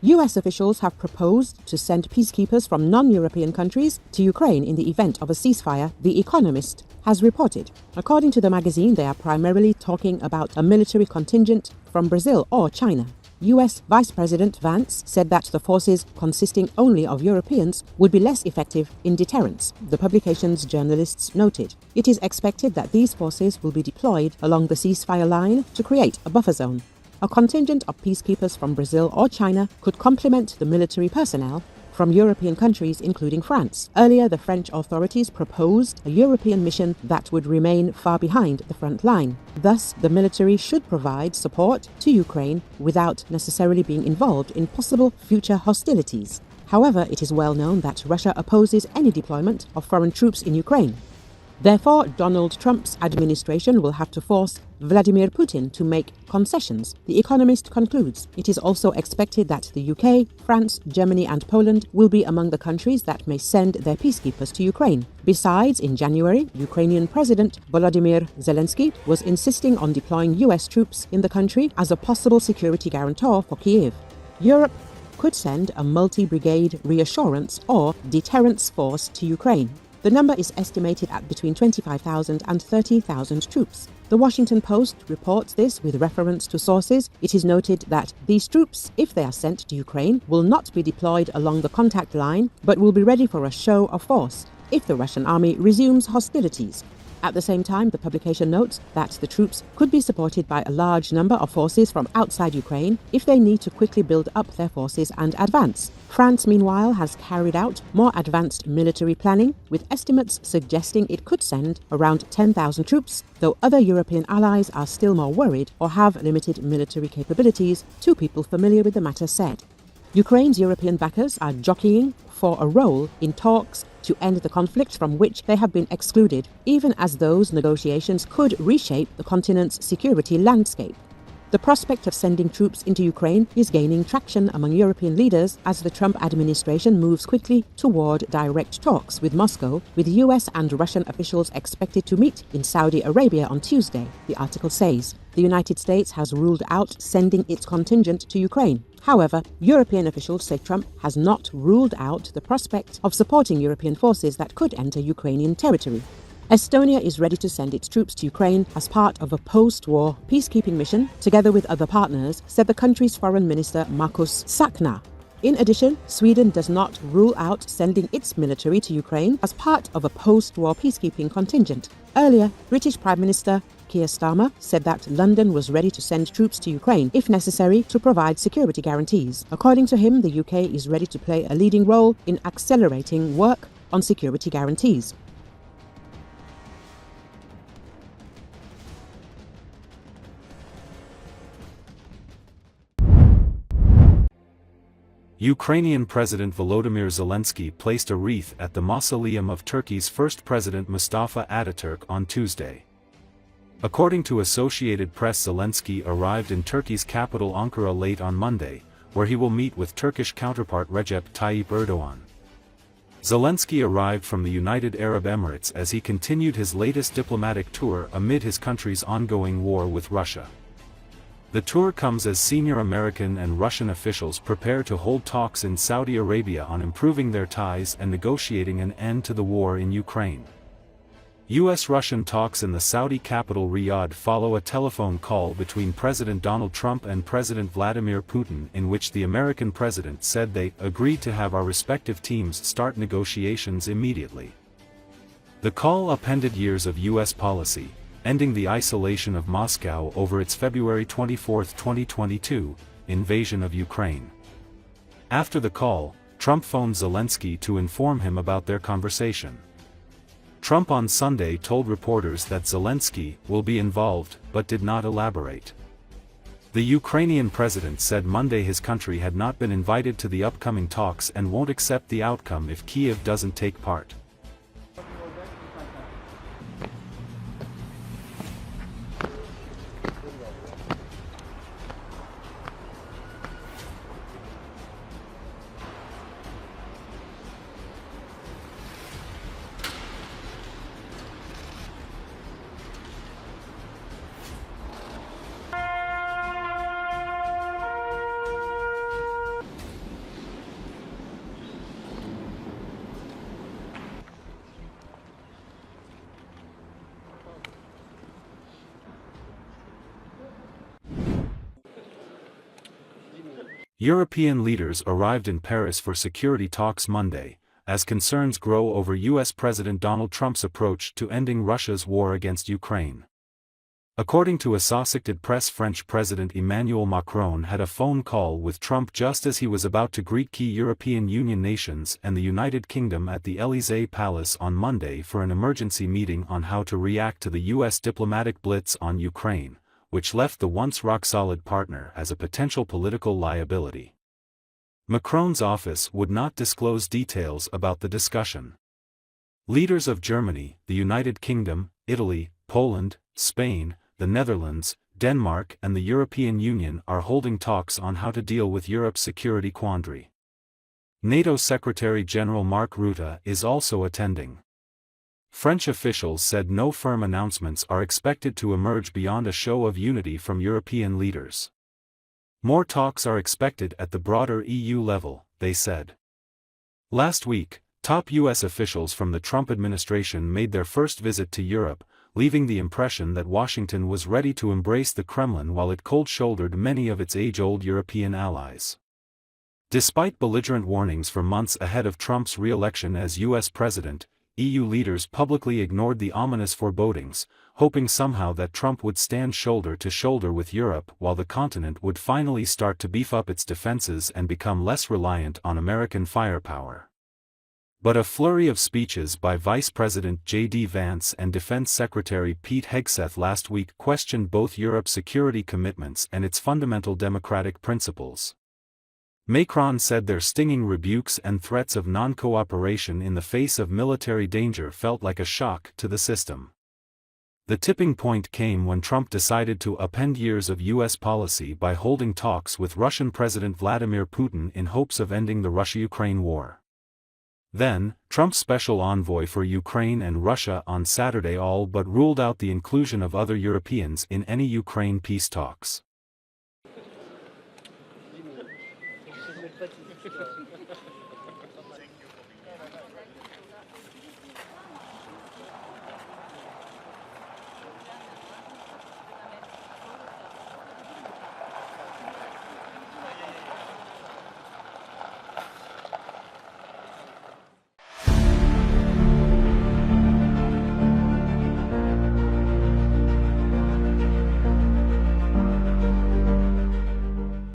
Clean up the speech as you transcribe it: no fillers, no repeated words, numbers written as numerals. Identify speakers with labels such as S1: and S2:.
S1: US officials have proposed to send peacekeepers from non-European countries to Ukraine in the event of a ceasefire, The Economist has reported. According to the magazine, they are primarily talking about a military contingent from Brazil or China. US Vice President Vance said that the forces consisting only of Europeans would be less effective in deterrence, the publication's journalists noted. It is expected that these forces will be deployed along the ceasefire line to create a buffer zone. A contingent of peacekeepers from Brazil or China could complement the military personnel from European countries, including France. Earlier, the French authorities proposed a European mission that would remain far behind the front line. Thus, the military should provide support to Ukraine without necessarily being involved in possible future hostilities. However, it is well known that Russia opposes any deployment of foreign troops in Ukraine. Therefore, Donald Trump's administration will have to force Vladimir Putin to make concessions. The Economist concludes it is also expected that the UK, France, Germany and Poland will be among the countries that may send their peacekeepers to Ukraine. Besides, in January, Ukrainian President Volodymyr Zelenski was insisting on deploying US troops in the country as a possible security guarantor for Kiev. Europe could send a multi-brigade reassurance or deterrence force to Ukraine. The number is estimated at between 25,000 and 30,000 troops. The Washington Post reports this with reference to sources. It is noted that these troops, if they are sent to Ukraine, will not be deployed along the contact line, but will be ready for a show of force if the Russian army resumes hostilities. At the same time, the publication notes that the troops could be supported by a large number of forces from outside Ukraine if they need to quickly build up their forces and advance. France, meanwhile, has carried out more advanced military planning, with estimates suggesting it could send around 10,000 troops, though other European allies are still more worried or have limited military capabilities, two people familiar with the matter said. Ukraine's European backers are jockeying for a role in talks to end the conflict from which they have been excluded, even as those negotiations could reshape the continent's security landscape. The prospect of sending troops into Ukraine is gaining traction among European leaders as the Trump administration moves quickly toward direct talks with Moscow, with US and Russian officials expected to meet in Saudi Arabia on Tuesday, the article says. The United States has ruled out sending its contingent to Ukraine. However, European officials say Trump has not ruled out the prospect of supporting European forces that could enter Ukrainian territory. Estonia is ready to send its troops to Ukraine as part of a post-war peacekeeping mission, together with other partners, said the country's foreign minister Markus Sakna. In addition, Sweden does not rule out sending its military to Ukraine as part of a post-war peacekeeping contingent. Earlier, British Prime Minister Keir Starmer said that London was ready to send troops to Ukraine if necessary to provide security guarantees. According to him, the UK is ready to play a leading role in accelerating work on security guarantees.
S2: Ukrainian President Volodymyr Zelensky placed a wreath at the mausoleum of Turkey's first president Mustafa Ataturk on Tuesday. According to Associated Press, Zelensky arrived in Turkey's capital Ankara late on Monday, where he will meet with Turkish counterpart Recep Tayyip Erdogan. Zelensky arrived from the United Arab Emirates as he continued his latest diplomatic tour amid his country's ongoing war with Russia. The tour comes as senior American and Russian officials prepare to hold talks in Saudi Arabia on improving their ties and negotiating an end to the war in Ukraine. US-Russian talks in the Saudi capital Riyadh follow a telephone call between President Donald Trump and President Vladimir Putin, in which the American president said they agreed to have our respective teams start negotiations immediately. The call upended years of US policy, ending the isolation of Moscow over its February 24, 2022, invasion of Ukraine. After the call, Trump phoned Zelensky to inform him about their conversation. Trump on Sunday told reporters that Zelensky will be involved, but did not elaborate. The Ukrainian president said Monday his country had not been invited to the upcoming talks and won't accept the outcome if Kyiv doesn't take part. European leaders arrived in Paris for security talks Monday, as concerns grow over U.S. President Donald Trump's approach to ending Russia's war against Ukraine. According to Associated Press, French President Emmanuel Macron had a phone call with Trump just as he was about to greet key European Union nations and the United Kingdom at the Élysée Palace on Monday for an emergency meeting on how to react to the U.S. diplomatic blitz on Ukraine, which left the once rock-solid partner as a potential political liability. Macron's office would not disclose details about the discussion. Leaders of Germany, the United Kingdom, Italy, Poland, Spain, the Netherlands, Denmark and the European Union are holding talks on how to deal with Europe's security quandary. NATO Secretary-General Mark Rutte is also attending. French officials said no firm announcements are expected to emerge beyond a show of unity from European leaders. More talks are expected at the broader EU level, they said. Last week, top U.S. officials from the Trump administration made their first visit to Europe, leaving the impression that Washington was ready to embrace the Kremlin while it cold-shouldered many of its age-old European allies. Despite belligerent warnings for months ahead of Trump's re-election as U.S. president, EU leaders publicly ignored the ominous forebodings, hoping somehow that Trump would stand shoulder to shoulder with Europe while the continent would finally start to beef up its defenses and become less reliant on American firepower. But a flurry of speeches by Vice President J.D. Vance and Defense Secretary Pete Hegseth last week questioned both Europe's security commitments and its fundamental democratic principles. Macron said their stinging rebukes and threats of non-cooperation in the face of military danger felt like a shock to the system. The tipping point came when Trump decided to upend years of U.S. policy by holding talks with Russian President Vladimir Putin in hopes of ending the Russia-Ukraine war. Then, Trump's special envoy for Ukraine and Russia on Saturday all but ruled out the inclusion of other Europeans in any Ukraine peace talks.